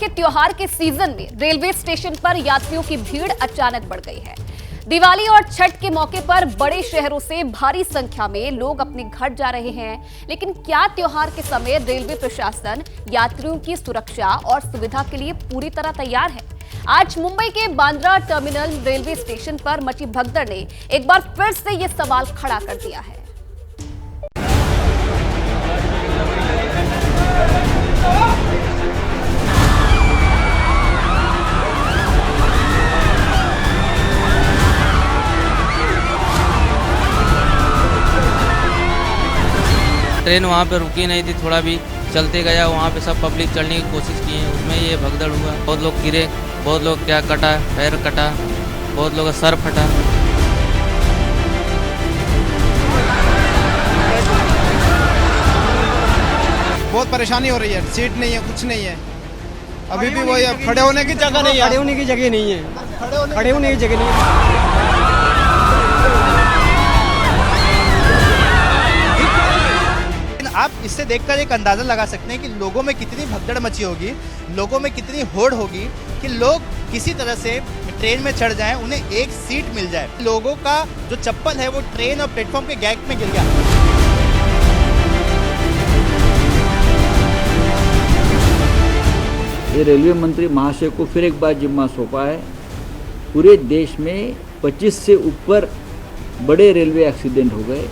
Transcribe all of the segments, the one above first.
देखिए, त्योहार के सीजन में रेलवे स्टेशन पर यात्रियों की भीड़ अचानक बढ़ गई है। दिवाली और छठ के मौके पर बड़े शहरों से भारी संख्या में लोग अपने घर जा रहे हैं। लेकिन क्या त्योहार के समय रेलवे प्रशासन यात्रियों की सुरक्षा और सुविधा के लिए पूरी तरह तैयार है? आज मुंबई के बांद्रा टर्मिनल रेलवे स्टेशन पर मची भगदड़ ने एक बार फिर से ये सवाल खड़ा कर दिया है। ट्रेन वहाँ पे रुकी नहीं थी, थोड़ा भी चलते गया, वहाँ पे सब पब्लिक चढ़ने की कोशिश की है, उसमें ये भगदड़ हुआ। बहुत लोग गिरे, बहुत लोग क्या कटा, पैर कटा, बहुत लोग का सर फटा। बहुत परेशानी हो रही है, सीट नहीं है, कुछ नहीं है। अभी भी वही है, खड़े होने की जगह नहीं है। खड़े होने की जगह नहीं है। खड़े होने की जगह नहीं है। आप इससे देखकर एक अंदाज़ा लगा सकते हैं कि लोगों में कितनी भगदड़ मची होगी, लोगों में कितनी होड़ होगी कि लोग किसी तरह से ट्रेन में चढ़ जाएं, उन्हें एक सीट मिल जाए। लोगों का जो चप्पल है वो ट्रेन और प्लेटफॉर्म के गैप में गिर गया। ये रेलवे मंत्री महाशय को फिर एक बार जिम्मा सौंपा है। पूरे देश में 25 से ऊपर बड़े रेलवे एक्सीडेंट हो गए।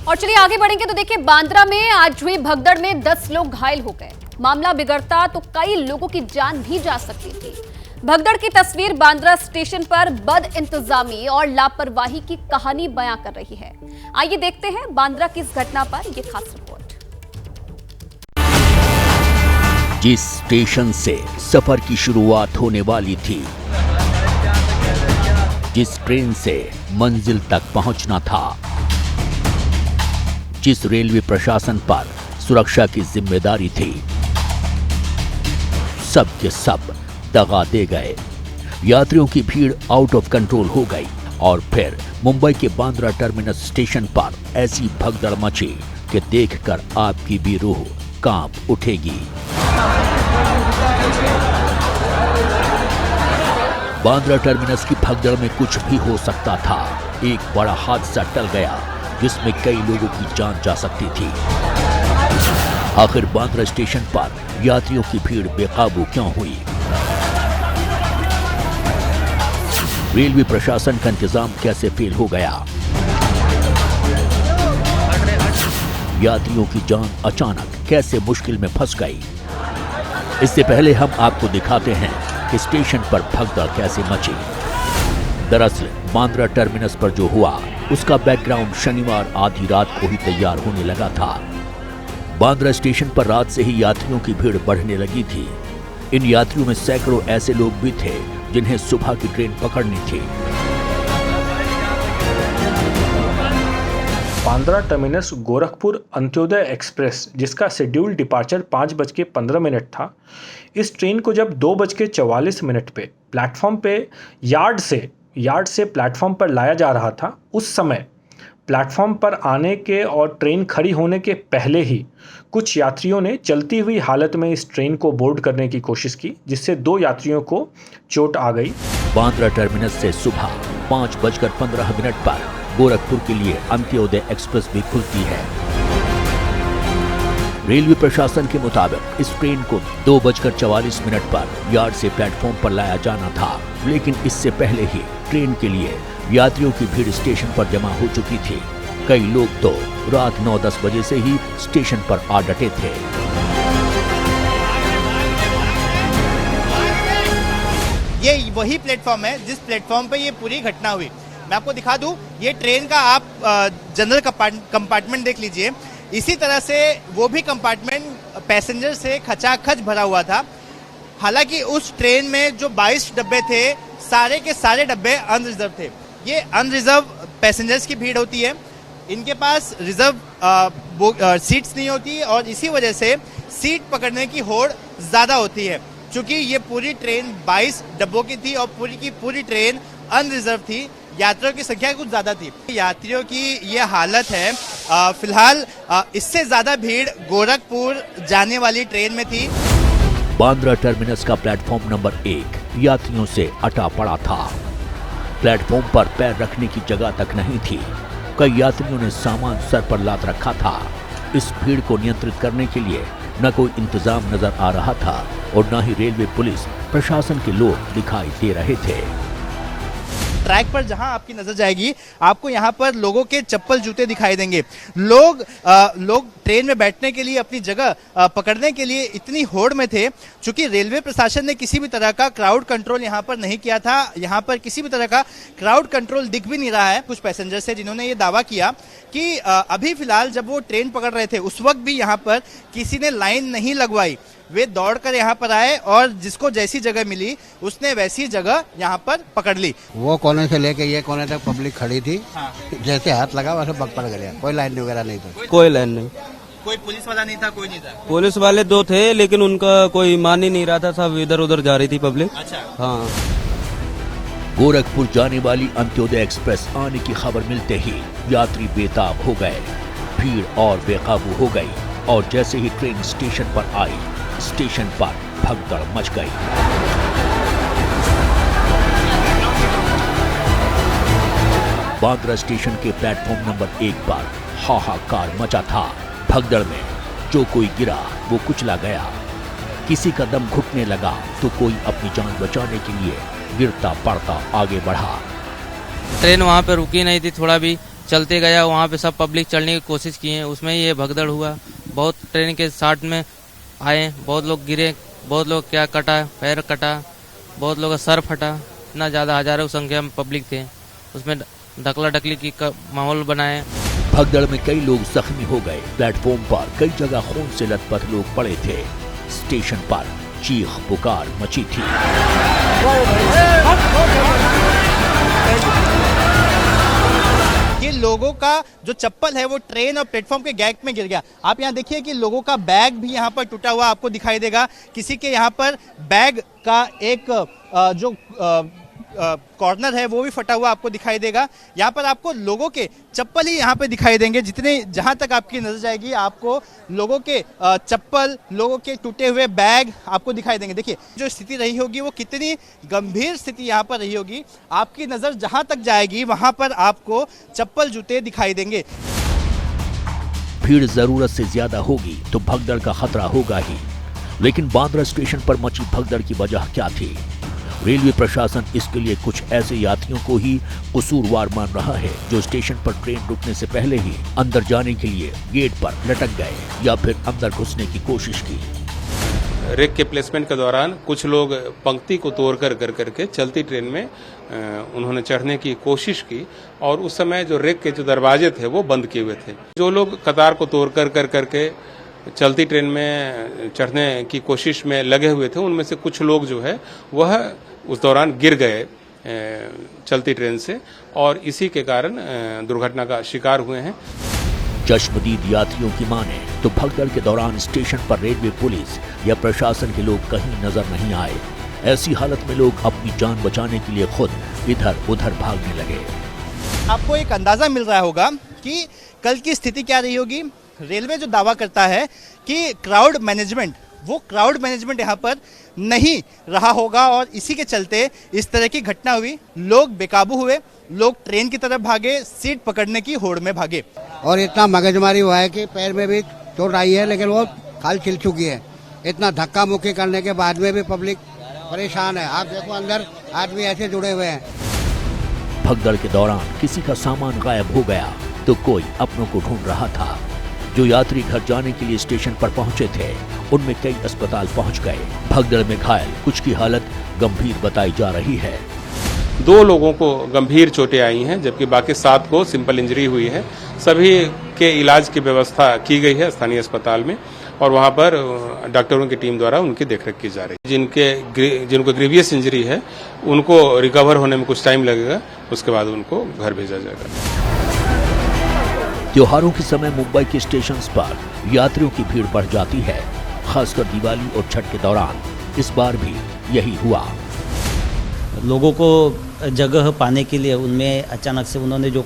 और चलिए आगे बढ़ेंगे तो देखिए, बांद्रा में आज हुई भगदड़ में 10 लोग घायल हो गए। मामला बिगड़ता तो कई लोगों की जान भी जा सकती थी। भगदड़ की तस्वीर बांद्रा स्टेशन पर बद इंतजामी और लापरवाही की कहानी बयां कर रही है। आइए देखते हैं बांद्रा की इस घटना पर यह खास रिपोर्ट। जिस स्टेशन से सफर की शुरुआत होने वाली थी, जिस ट्रेन से मंजिल तक पहुंचना था, जिस रेलवे प्रशासन पर सुरक्षा की जिम्मेदारी थी, सब के सब दगा दे गए। यात्रियों की भीड़ आउट ऑफ कंट्रोल हो गई और फिर मुंबई के बांद्रा टर्मिनस स्टेशन पर ऐसी भगदड़ मची कि देखकर आपकी भी रूह कांप उठेगी। बांद्रा टर्मिनस की भगदड़ में कुछ भी हो सकता था। एक बड़ा हादसा टल गया जिसमें कई लोगों की जान जा सकती थी। आखिर बांद्रा स्टेशन पर यात्रियों की भीड़ बेकाबू क्यों हुई? रेलवे प्रशासन का इंतजाम कैसे फेल हो गया? यात्रियों की जान अचानक कैसे मुश्किल में फंस गई? इससे पहले हम आपको दिखाते हैं कि स्टेशन पर भगदड़ कैसे मची। दरअसल बांद्रा टर्मिनस पर जो हुआ उसका बैकग्राउंड शनिवार आधी रात को ही तैयार होने लगा था। बांद्रा स्टेशन पर रात से ही यात्रियों की भीड़ बढ़ने लगी थी। इन यात्रियों में सैकड़ों ऐसे लोग भी थे जिन्हें सुबह की ट्रेन पकड़नी थी। बांद्रा टर्मिनस गोरखपुर अंत्योदय एक्सप्रेस, जिसका शेड्यूल डिपार्चर 5:15 था, इस ट्रेन को जब 2:44 पे प्लेटफॉर्म पे यार्ड से प्लेटफॉर्म पर लाया जा रहा था, उस समय प्लेटफॉर्म पर आने के और ट्रेन खड़ी होने के पहले ही कुछ यात्रियों ने चलती हुई हालत में इस ट्रेन को बोर्ड करने की कोशिश की, जिससे 2 यात्रियों को चोट आ गई। बांद्रा टर्मिनस से सुबह 5:15 पर गोरखपुर के लिए अंत्योदय एक्सप्रेस भी खुलती है। रेलवे प्रशासन के मुताबिक इस ट्रेन को 2:44 पर यार्ड से प्लेटफॉर्म पर लाया जाना था, लेकिन इससे पहले ही ट्रेन के लिए यात्रियों की भीड़ स्टेशन पर जमा हो चुकी थी। कई लोग तो रात 9-10 बजे से ही स्टेशन पर आ डटे थे। ये वही प्लेटफॉर्म है जिस प्लेटफॉर्म पे ये पूरी घटना हुई। मैं आपको दिखा दूं, ये ट्रेन का आप जनरल कंपार्टमेंट देख लीजिए। इसी तरह से वो भी कंपार्टमेंट पैसेंजर से खचाखच भरा हुआ था। हालांकि उस ट्रेन में जो 22 डब्बे थे, सारे के सारे डब्बे अनरिजर्व थे। ये अनरिजर्व पैसेंजर्स की भीड़ होती है, इनके पास रिजर्व सीट्स नहीं होती और इसी वजह से सीट पकड़ने की होड़ ज़्यादा होती है। चूँकि ये पूरी ट्रेन 22 डब्बों की थी और पूरी की पूरी ट्रेन अनरिजर्व थी, यात्रियों की संख्या कुछ ज़्यादा थी। यात्रियों की ये हालत है फिलहाल इससे ज्यादा भीड़ गोरखपुर जाने वाली ट्रेन में थी। बांद्रा टर्मिनस का प्लेटफॉर्म नंबर 1 यात्रियों से अटा पड़ा था। प्लेटफॉर्म पर पैर रखने की जगह तक नहीं थी। कई यात्रियों ने सामान सर पर लाद रखा था। इस भीड़ को नियंत्रित करने के लिए न कोई इंतजाम नजर आ रहा था और न ही रेलवे पुलिस प्रशासन के लोग दिखाई दे रहे थे। ट्रैक पर जहां आपकी नजर जाएगी आपको यहां पर लोगों के चप्पल जूते दिखाई देंगे। लोग ट्रेन में बैठने के लिए अपनी जगह पकड़ने के लिए इतनी होड़ में थे। चूंकि रेलवे प्रशासन ने किसी भी तरह का क्राउड कंट्रोल यहां पर नहीं किया था, यहां पर किसी भी तरह का क्राउड कंट्रोल दिख भी नहीं रहा है। कुछ पैसेंजर्स है जिन्होंने ये दावा किया कि अभी फिलहाल जब वो ट्रेन पकड़ रहे थे उस वक्त भी यहाँ पर किसी ने लाइन नहीं लगवाई। वे दौड़कर यहाँ पर आए और जिसको जैसी जगह मिली उसने वैसी जगह यहाँ पर पकड़ ली। वो कोने से लेके ये कोने तक पब्लिक खड़ी थी। हाँ। जैसे हाथ लगा वैसे पकड़ गया। कोई लाइन वगैरह नहीं था। कोई लाइन नहीं। कोई पुलिस वाला नहीं था, कोई नहीं था। पुलिस वाले 2 थे लेकिन उनका कोई मान ही नहीं रहा था। सब इधर उधर जा रही थी पब्लिक। अच्छा। हाँ। गोरखपुर जाने वाली अंत्योदय एक्सप्रेस आने की खबर मिलते ही यात्री बेताब हो गए। भीड़ और बेकाबू हो गई और जैसे ही ट्रेन स्टेशन पर आई, स्टेशन पर भगदड़ मच गई। बांद्रा स्टेशन के प्लेटफॉर्म नंबर 1 पर हाहाकार मचा था। भगदड़ में जो कोई गिरा वो कुचला गया। किसी का दम घुटने लगा तो कोई अपनी जान बचाने के लिए गिरता पड़ता आगे बढ़ा। ट्रेन वहाँ पे रुकी नहीं थी, थोड़ा भी चलते गया। वहाँ पे सब पब्लिक चढ़ने की कोशिश किए, उसमें ये भगदड़ हुआ। बहुत ट्रेन के साथ में आए, बहुत लोग गिरे, बहुत लोग क्या कटा, पैर कटा, बहुत लोग का सर फटा। इतना ज़्यादा हजारों संख्या में पब्लिक थे, उसमें ढकला ढकली की माहौल बनाए। भगदड़ में कई लोग जख्मी हो गए। प्लेटफॉर्म पर कई जगह खून से लथपथ लोग पड़े थे। स्टेशन पर चीख पुकार मची थी। ये लोगों का जो चप्पल है वो ट्रेन और प्लेटफॉर्म के गैप में गिर गया। आप यहाँ देखिए कि लोगों का बैग भी यहाँ पर टूटा हुआ आपको दिखाई देगा। किसी के यहाँ पर बैग का एक जो कॉर्नर है वो भी फटा हुआ आपको दिखाई देगा। यहाँ पर आपको लोगों के चप्पल ही यहाँ पे दिखाई देंगे। जहाँ तक आपकी नजर जाएगी आपको लोगों के चप्पल, लोगों के टूटे हुए बैग आपको दिखाई देंगे। देखिए जो स्थिति रही होगी वो कितनी गंभीर स्थिति यहाँ पर रही होगी। आपकी नजर जहाँ तक जाएगी वहाँ पर आपको चप्पल जूते दिखाई देंगे। भीड़ जरूरत से ज्यादा होगी तो भगदड़ का खतरा होगा ही। लेकिन बांद्रा स्टेशन पर मची भगदड़ की वजह क्या थी? रेलवे प्रशासन इसके लिए कुछ ऐसे यात्रियों को ही कसूरवार मान रहा है जो स्टेशन पर ट्रेन रुकने से पहले ही अंदर जाने के लिए गेट पर लटक गए या फिर अंदर घुसने की कोशिश की। रेक के प्लेसमेंट के दौरान कुछ लोग पंक्ति को तोड़ करके चलती ट्रेन में उन्होंने चढ़ने की कोशिश की और उस समय जो रेक के जो दरवाजे थे वो बंद किए हुए थे। जो लोग कतार को तोड़ करके चलती ट्रेन में चढ़ने की कोशिश में लगे हुए थे उनमें से कुछ लोग जो है वह उस दौरान गिर गए चलती ट्रेन से और इसी के कारण दुर्घटना का शिकार हुए हैं। चश्मदीद यात्रियों की माने तो भगदड़ के दौरान स्टेशन पर रेलवे पुलिस या प्रशासन के लोग कहीं नजर नहीं आए। ऐसी हालत में लोग अपनी जान बचाने के लिए खुद इधर उधर भागने लगे। आपको एक अंदाजा मिल रहा होगा कि कल की स्थिति क्या रही होगी। रेलवे जो दावा करता है कि क्राउड मैनेजमेंट यहाँ पर नहीं रहा होगा और इसी के चलते इस तरह की घटना हुई। लोग बेकाबू हुए, लोग ट्रेन की तरफ भागे, सीट पकड़ने की होड़ में भागे और इतना मगजमारी हुआ है कि पैर में भी चोट आई है लेकिन वो खाल छिल चुकी है। इतना धक्का मुक्की करने के बाद में भी पब्लिक परेशान है। आप देखो अंदर आदमी ऐसे जुड़े हुए हैं। भगदड़ के दौरान किसी का सामान गायब हो गया तो कोई अपनों को ढूंढ रहा था। जो यात्री घर जाने के लिए स्टेशन पर पहुंचे थे उनमें कई अस्पताल पहुंच गए। भगदड़ में घायल कुछ की हालत गंभीर बताई जा रही है। 2 लोगों को गंभीर चोटें आई हैं जबकि बाकी 7 को सिंपल इंजरी हुई है। सभी के इलाज की व्यवस्था की गई है स्थानीय अस्पताल में और वहां पर डॉक्टरों की टीम द्वारा उनकी देखरेख की जा रही है। जिनको ग्रीवियस इंजरी है उनको रिकवर होने में कुछ टाइम लगेगा, उसके बाद उनको घर भेजा जाएगा। त्योहारों के समय मुंबई के स्टेशन पर यात्रियों की भीड़ बढ़ जाती है, खासकर दिवाली और छठ के दौरान। इस बार भी यही हुआ। लोगों को जगह पाने के लिए उनमें अचानक से उन्होंने जो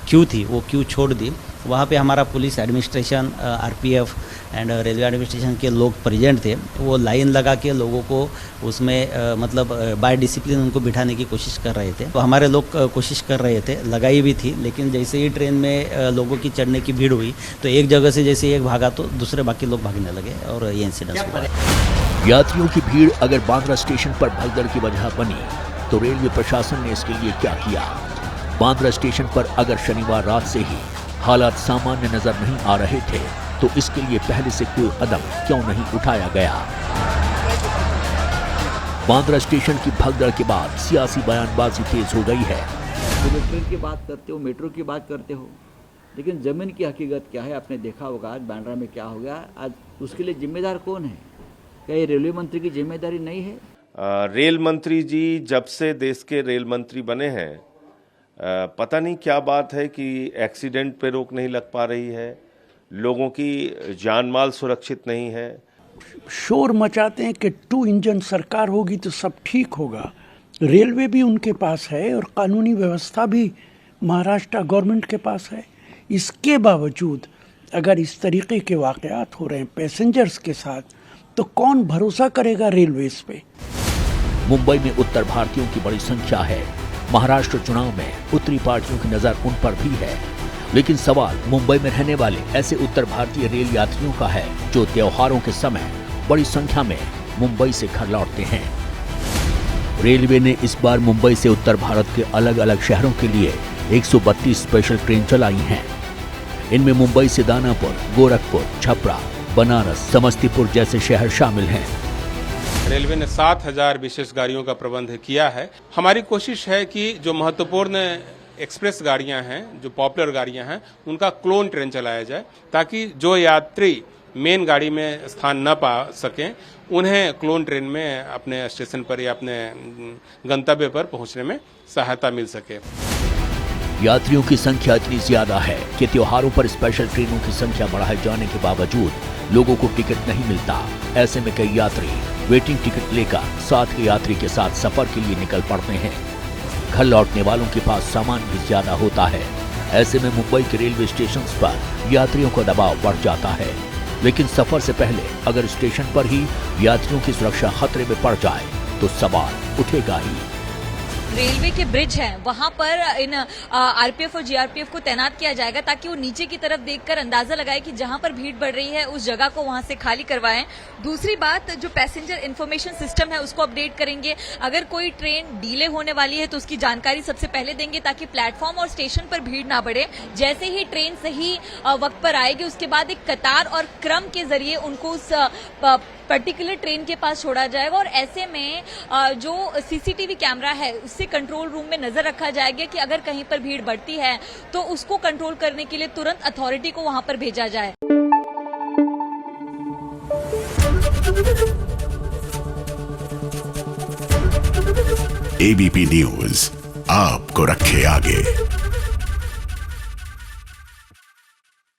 क्यू थी वो क्यू छोड़ दी वहाँ पे हमारा police administration, RPF and railway administration के लोग प्रेजेंट थे। वो लाइन लगा के लोगों को उसमें मतलब बाय डिसिप्लिन उनको बिठाने की कोशिश कर रहे थे। तो हमारे लोग कोशिश कर रहे थे, लगाई भी थी, लेकिन जैसे ही ट्रेन में लोगों की चढ़ने की भीड़ हुई तो एक जगह से जैसे एक भागा तो दूसरे बाकी लोग भागने लगे और ये इंसिडेंट हुआ। यात्रियों की भीड़ अगर बांद्रा स्टेशन पर भगदड़ की वजह बनी तो रेलवे प्रशासन ने इसके लिए क्या किया? बांद्रा स्टेशन पर अगर शनिवार रात से ही हालात सामान्य नजर नहीं आ रहे थे तो इसके लिए पहले से कोई कदम क्यों नहीं उठाया गया? बांद्रा स्टेशन की भगदड़ के बाद सियासी बयानबाजी तेज हो गई है। ट्रेन की बात करते हो, मेट्रो की बात करते हो, लेकिन जमीन की हकीकत क्या है आपने देखा होगा। आज बांद्रा में क्या हो गया, आज उसके लिए जिम्मेदार कौन है? क्या ये रेलवे मंत्री की जिम्मेदारी नहीं है? रेल मंत्री जी जब से देश के रेल मंत्री बने हैं, पता नहीं क्या बात है कि एक्सीडेंट पे रोक नहीं लग पा रही है, लोगों की जान माल सुरक्षित नहीं है। शोर मचाते हैं कि 2 इंजन सरकार होगी तो सब ठीक होगा। रेलवे भी उनके पास है और कानूनी व्यवस्था भी महाराष्ट्र गवर्नमेंट के पास है। इसके बावजूद अगर इस तरीके के वाकयात हो रहे हैं पैसेंजर्स के साथ, तो कौन भरोसा करेगा रेलवेज पे? मुंबई में उत्तर भारतीयों की बड़ी संख्या है। महाराष्ट्र चुनाव में उत्तरी पार्टियों की नजर उन पर भी है, लेकिन सवाल मुंबई में रहने वाले ऐसे उत्तर भारतीय रेल यात्रियों का है जो त्योहारों के समय बड़ी संख्या में मुंबई से घर लौटते हैं। रेलवे ने इस बार मुंबई से उत्तर भारत के अलग अलग शहरों के लिए 132 स्पेशल ट्रेन चलाई हैं। इनमें मुंबई से दानापुर, गोरखपुर, छपरा, बनारस, समस्तीपुर जैसे शहर शामिल हैं। रेलवे ने 7000 विशेष गाड़ियों का प्रबंध किया है। हमारी कोशिश है कि जो महत्वपूर्ण एक्सप्रेस गाड़ियां हैं, जो पॉपुलर गाड़ियां हैं, उनका क्लोन ट्रेन चलाया जाए, ताकि जो यात्री मेन गाड़ी में स्थान न पा सकें उन्हें क्लोन ट्रेन में अपने स्टेशन पर या अपने गंतव्य पर पहुंचने में सहायता मिल सके। यात्रियों की संख्या इतनी ज्यादा है कि त्योहारों पर स्पेशल ट्रेनों की संख्या बढ़ाए जाने के बावजूद लोगों को टिकट नहीं मिलता। ऐसे में कई यात्री वेटिंग टिकट लेकर साथ के यात्री के साथ सफर के लिए निकल पड़ते हैं। घर लौटने वालों के पास सामान भी ज्यादा होता है। ऐसे में मुंबई के रेलवे स्टेशन पर यात्रियों का दबाव बढ़ जाता है। लेकिन सफर से पहले अगर स्टेशन पर ही यात्रियों की सुरक्षा खतरे में पड़ जाए तो सवाल उठेगा ही। रेलवे के ब्रिज हैं, वहां पर इन आरपीएफ और जीआरपीएफ को तैनात किया जाएगा ताकि वो नीचे की तरफ देखकर अंदाजा लगाए कि जहां पर भीड़ बढ़ रही है उस जगह को वहां से खाली करवाएं। दूसरी बात, जो पैसेंजर इन्फॉर्मेशन सिस्टम है उसको अपडेट करेंगे। अगर कोई ट्रेन डिले होने वाली है तो उसकी जानकारी सबसे पहले देंगे ताकि प्लेटफॉर्म और स्टेशन पर भीड़ ना बढ़े। जैसे ही ट्रेन सही वक्त पर आएगी उसके बाद एक कतार और क्रम के जरिए उनको उस पर्टिकुलर ट्रेन के पास छोड़ा जाएगा और ऐसे में जो सीसीटीवी कैमरा है उससे कंट्रोल रूम में नजर रखा जाएगा कि अगर कहीं पर भीड़ बढ़ती है तो उसको कंट्रोल करने के लिए तुरंत अथॉरिटी को वहां पर भेजा जाए। एबीपी न्यूज आपको रखे आगे।